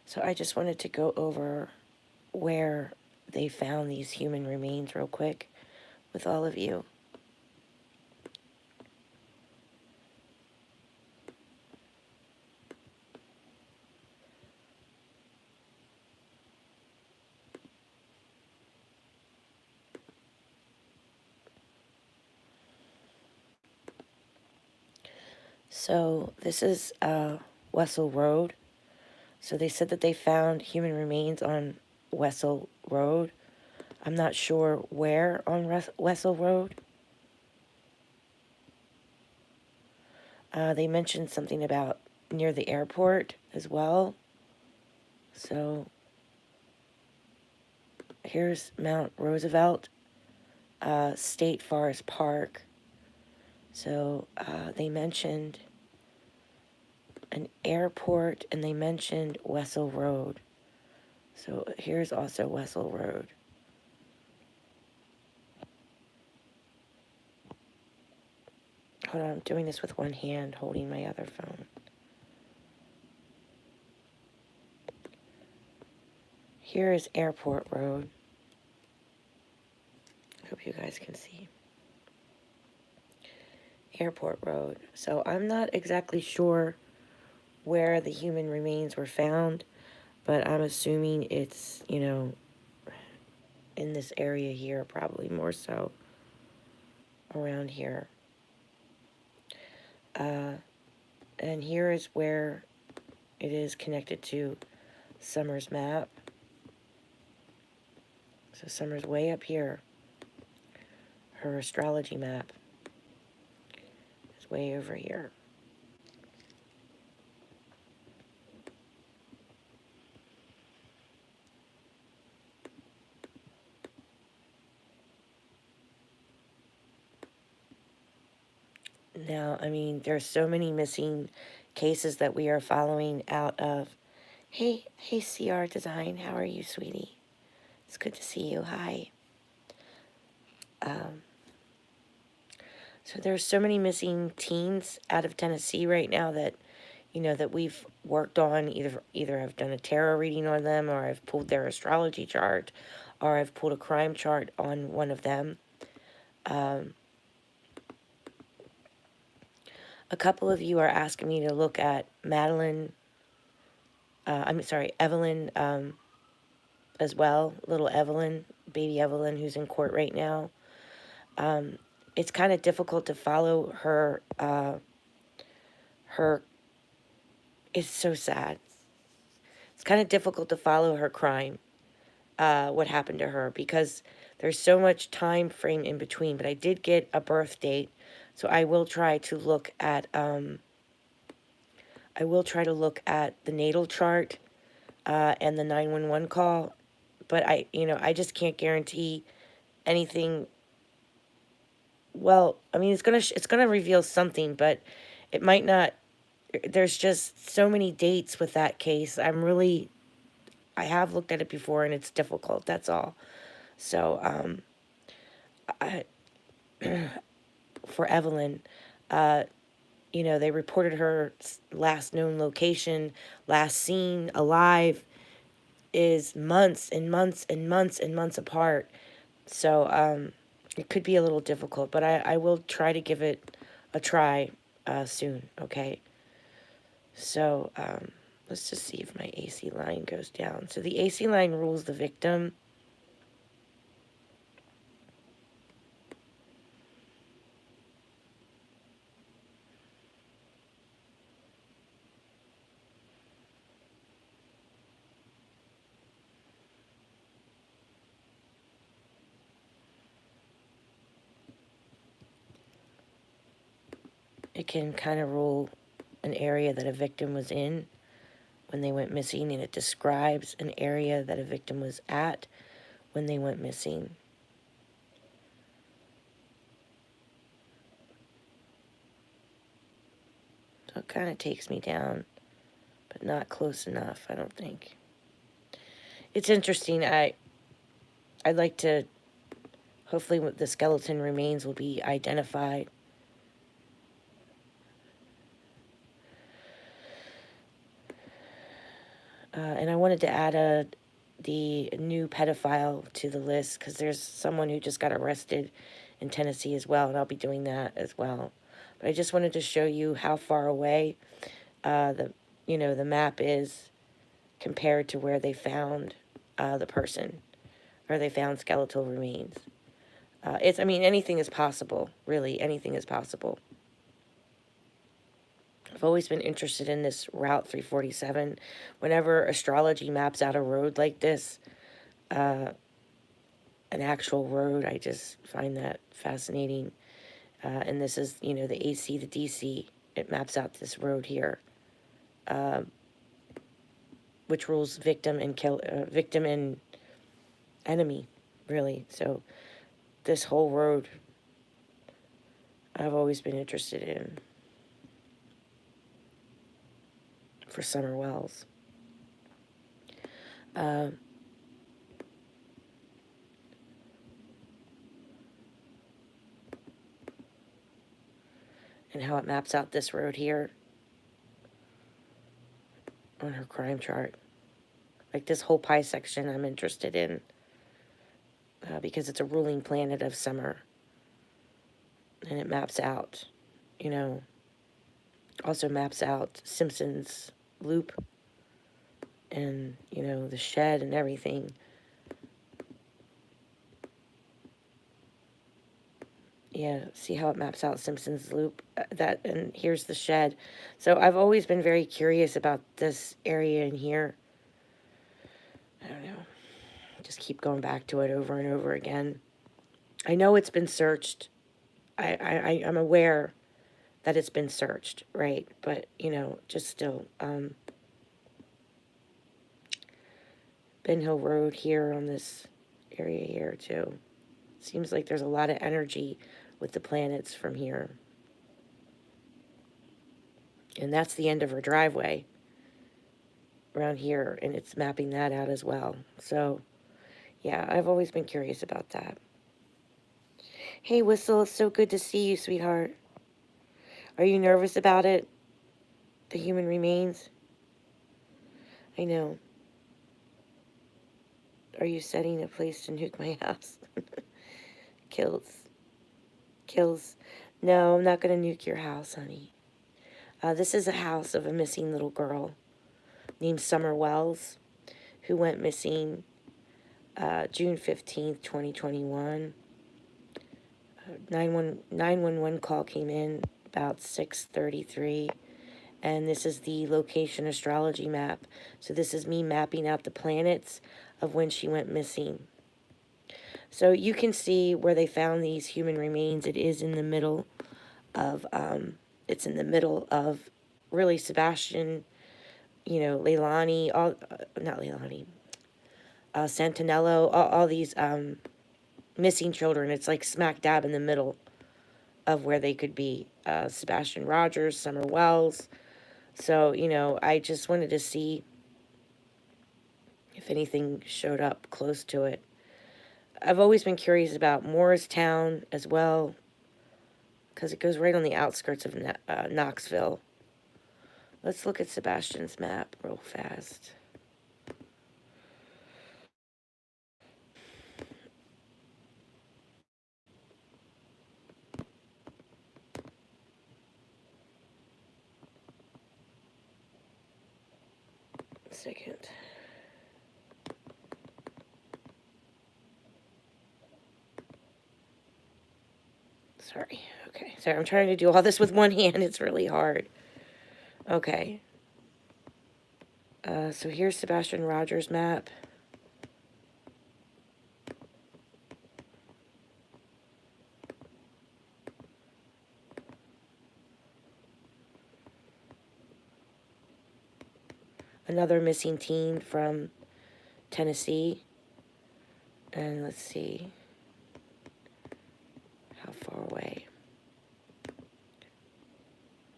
So I just wanted to go over where they found these human remains real quick with all of you. So this is Wessel Road. So they said that they found human remains on Wessel Road. I'm not sure where on Wessel Road. They mentioned something about near the airport as well. So here's Mount Roosevelt State Forest Park. So they mentioned an airport and they mentioned Wessel Road. So here's also Wessel Road. Hold on, I'm doing this with one hand, holding my other phone. Here is Airport Road. Hope you guys can see. Airport Road. So I'm not exactly sure where the human remains were found, but I'm assuming it's, you know, in this area here, probably more so around here. And here is where it is connected to Summer's map. So Summer's way up here. Her astrology map is way over here. Now, I mean, there's so many missing cases that we are following out of. Hey, CR Design, how are you, sweetie? It's good to see you. Hi. So there's so many missing teens out of Tennessee right now that, you know, that we've worked on. Either I've done a tarot reading on them, or I've pulled their astrology chart, or I've pulled a crime chart on one of them. A couple of you are asking me to look at Evelyn, as well. Little Evelyn, baby Evelyn, who's in court right now. It's kind of difficult to follow her, it's so sad. It's kind of difficult to follow her crime, what happened to her, because there's so much time frame in between. But I did get a birth date, so I will try to look at, the natal chart, and the 911 call. But I just can't guarantee anything. Well, I mean, it's gonna reveal something, but it might not. There's just so many dates with that case. I have looked at it before, and it's difficult. That's all. So, for Evelyn, they reported her last known location, last seen alive, is months and months and months and months apart. So, it could be a little difficult, but I will try to give it a try soon, okay? So, let's just see if my AC line goes down. So the AC line rules the victim. It can kind of rule an area that a victim was in when they went missing, and it describes an area that a victim was at when they went missing. So it kind of takes me down, but not close enough, I don't think. It's interesting. I'd like to, hopefully the skeleton remains will be identified. And I wanted to add the new pedophile to the list because there's someone who just got arrested in Tennessee as well, and I'll be doing that as well. But I just wanted to show you how far away the the map is compared to where they found the person, or they found skeletal remains. I mean, anything is possible, really. Anything is possible. I've always been interested in this Route 347. Whenever astrology maps out a road like this, an actual road, I just find that fascinating. And this is, the AC to DC. It maps out this road here, which rules victim and enemy, really. So this whole road, I've always been interested in for Summer Wells. And how it maps out this road here on her crime chart. Like this whole pie section I'm interested in because it's a ruling planet of summer. And it maps out, also maps out Simpson's loop and, the shed and everything. Yeah, see how it maps out Simpson's loop? And here's the shed. So I've always been very curious about this area in here. I don't know. Just keep going back to it over and over again. I know it's been searched. I'm aware that it's been searched, right? But, just still. Ben Hill Road here on this area here, too. Seems like there's a lot of energy with the planets from here. And that's the end of her driveway around here, and it's mapping that out as well. So, yeah, I've always been curious about that. Hey, Whistle, it's so good to see you, sweetheart. Are you nervous about it? The human remains? I know. Are you setting a place to nuke my house? Kills. No, I'm not going to nuke your house, honey. This is a house of a missing little girl named Summer Wells, who went missing June 15th, 2021. 911 call came in about 6:33, and this is the location astrology map. So this is me mapping out the planets of when she went missing. So you can see where they found these human remains. It is in the middle of, really Sebastian, Leilani, not Leilani, Santinello, all these missing children. It's like smack dab in the middle of where they could be. Sebastian Rogers, Summer Wells. So, I just wanted to see if anything showed up close to it. I've always been curious about Morristown as well, because it goes right on the outskirts of Knoxville. Let's look at Sebastian's map real fast. Second. Sorry. Okay. Sorry, I'm trying to do all this with one hand. It's really hard. Okay. So here's Sebastian Rogers' map. Another missing teen from Tennessee. And let's see how far away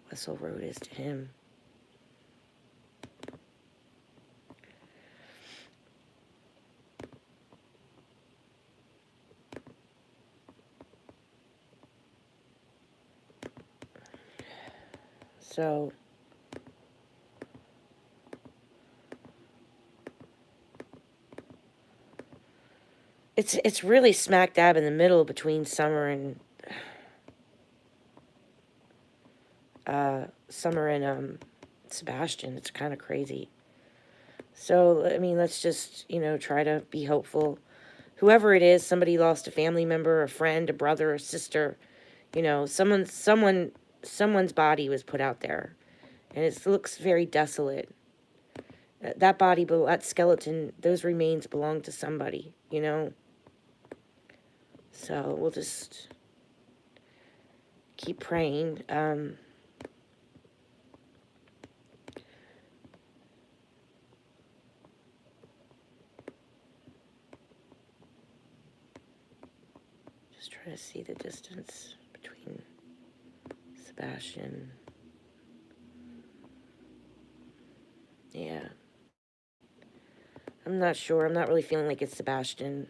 Wessel Road is to him. So It's really smack dab in the middle between Summer and Sebastian. It's kind of crazy. So I mean, let's just try to be hopeful. Whoever it is, somebody lost a family member, a friend, a brother, a sister. Someone's body was put out there, and it looks very desolate. That body, that skeleton, those remains belong to somebody. So we'll just keep praying. Just trying to see the distance between Sebastian. Yeah. I'm not sure. I'm not really feeling like it's Sebastian,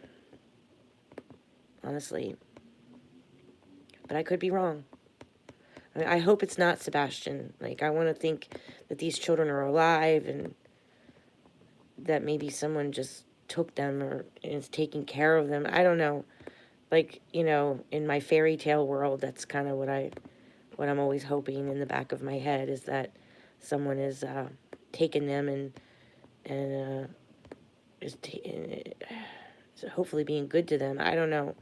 honestly. But I could be wrong. I hope it's not Sebastian. Like, I want to think that these children are alive and that maybe someone just took them or is taking care of them. I don't know. Like, in my fairy tale world, that's kind of what I'm always hoping in the back of my head, is that someone is taking them and is hopefully being good to them. I don't know.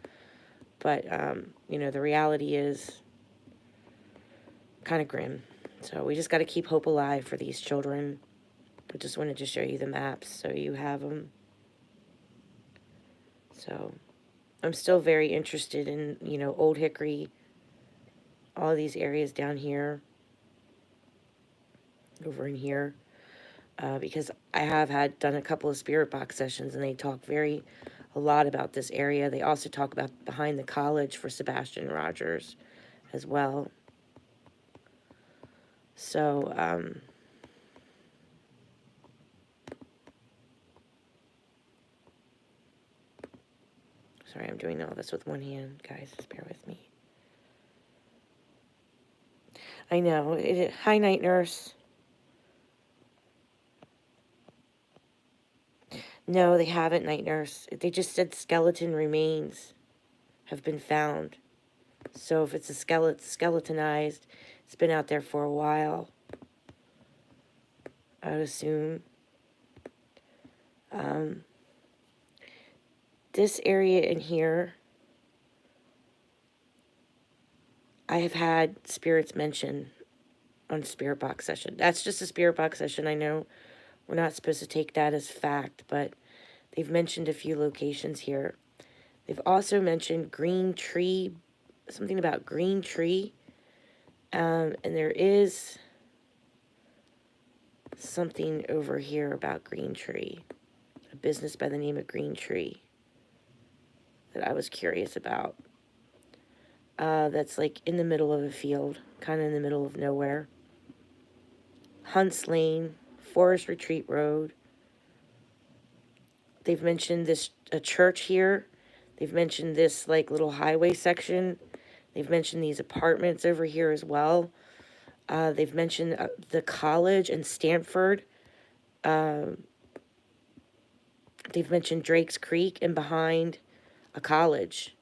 But, the reality is kind of grim. So we just got to keep hope alive for these children. I just wanted to show you the maps so you have them. So I'm still very interested in, Old Hickory, all these areas down here, over in here, because I have done a couple of spirit box sessions, and they talk a lot about this area. They also talk about behind the college for Sebastian Rogers as well. So, sorry, I'm doing all this with one hand, guys. Just bear with me. I know. Hi, night nurse. No, they haven't, night nurse. They just said skeleton remains have been found. So if it's a skeletonized, it's been out there for a while, I would assume. This area in here, I have had spirits mention on spirit box session. That's just a spirit box session. I know we're not supposed to take that as fact, but they've mentioned a few locations here. They've also mentioned green tree, something about green tree. And there is something over here about green tree, a business by the name of Green Tree that I was curious about. That's like in the middle of a field, kind of in the middle of nowhere. Hunts Lane, Forest Retreat Road. They've mentioned a church here. They've mentioned this like little highway section. They've mentioned these apartments over here as well. They've mentioned the college and Stanford. They've mentioned Drake's Creek and behind a college.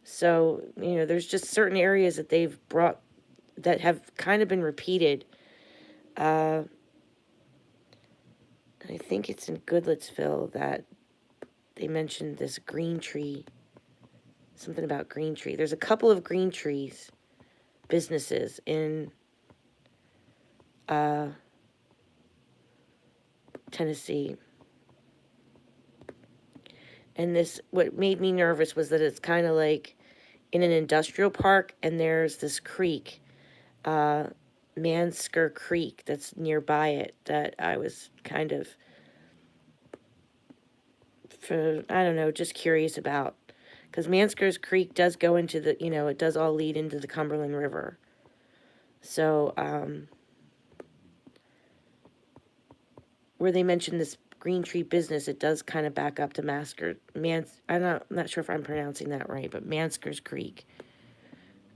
So, there's just certain areas that they've brought that have kind of been repeated. I think it's in Goodlettsville that they mentioned this green tree, something about green tree. There's a couple of green trees businesses in Tennessee. And what made me nervous was that it's kind of like in an industrial park, and there's this creek, Mansker Creek, that's nearby it, that I was kind of, I don't know, just curious about. Because Mansker's Creek does go into it does all lead into the Cumberland River. So, where they mentioned this green tree business, it does kind of back up to I'm not sure if I'm pronouncing that right, but Mansker's Creek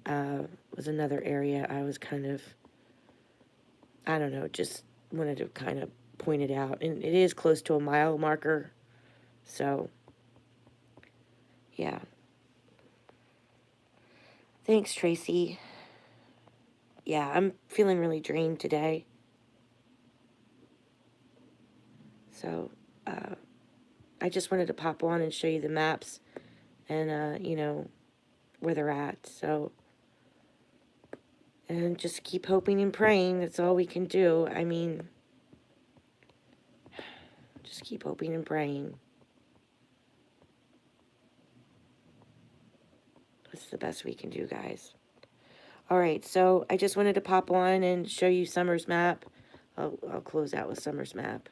was another area I was kind of, I don't know, just wanted to kind of point it out. And it is close to a mile marker, so Yeah. Thanks, Tracy. Yeah, I'm feeling really drained today. So, I just wanted to pop on and show you the maps and, you know, where they're at. So, and just keep hoping and praying. That's all we can do. I mean, just keep hoping and praying. That's the best we can do, guys. All right, so I just wanted to pop on and show you Summer's map. I'll close out with Summer's map.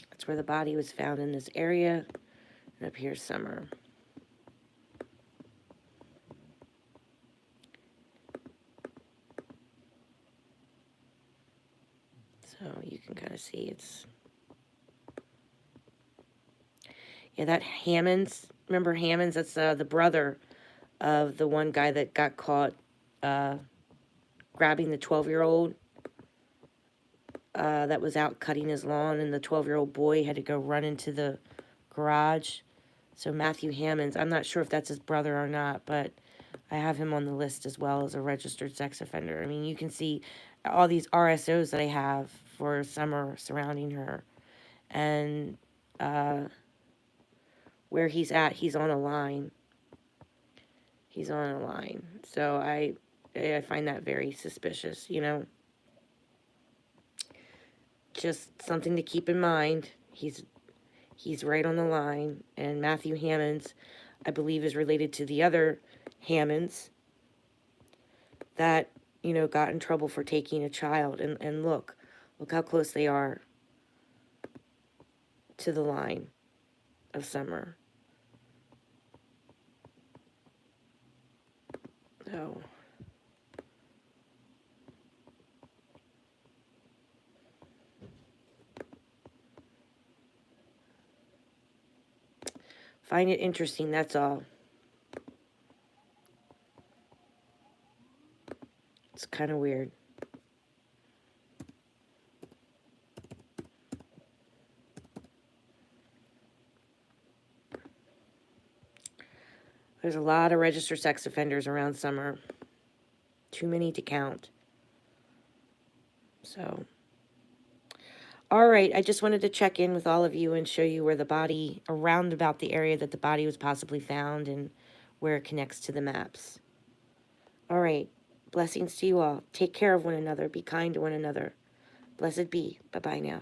That's where the body was found, in this area. And up here's Summer. So you can kind of see it's... Yeah, that Hammonds, remember Hammonds? That's the brother of the one guy that got caught grabbing the 12-year-old that was out cutting his lawn, and the 12-year-old boy had to go run into the garage. So Matthew Hammonds, I'm not sure if that's his brother or not, but I have him on the list as well as a registered sex offender. I mean, you can see all these RSOs that I have for Summer surrounding her. And where he's at, he's on a line. He's on a line. So I find that very suspicious, you know. Just something to keep in mind. He's right on the line. And Matthew Hammonds, I believe, is related to the other Hammonds that, you know, got in trouble for taking a child. And look how close they are to the line of Summer. So find it interesting, that's all. It's kind of weird. There's a lot of registered sex offenders around Summer. Too many to count. So, all right, I just wanted to check in with all of you and show you where the body, around about the area that the body was possibly found, and where it connects to the maps. All right, blessings to you all. Take care of one another. Be kind to one another. Blessed be. Bye-bye now.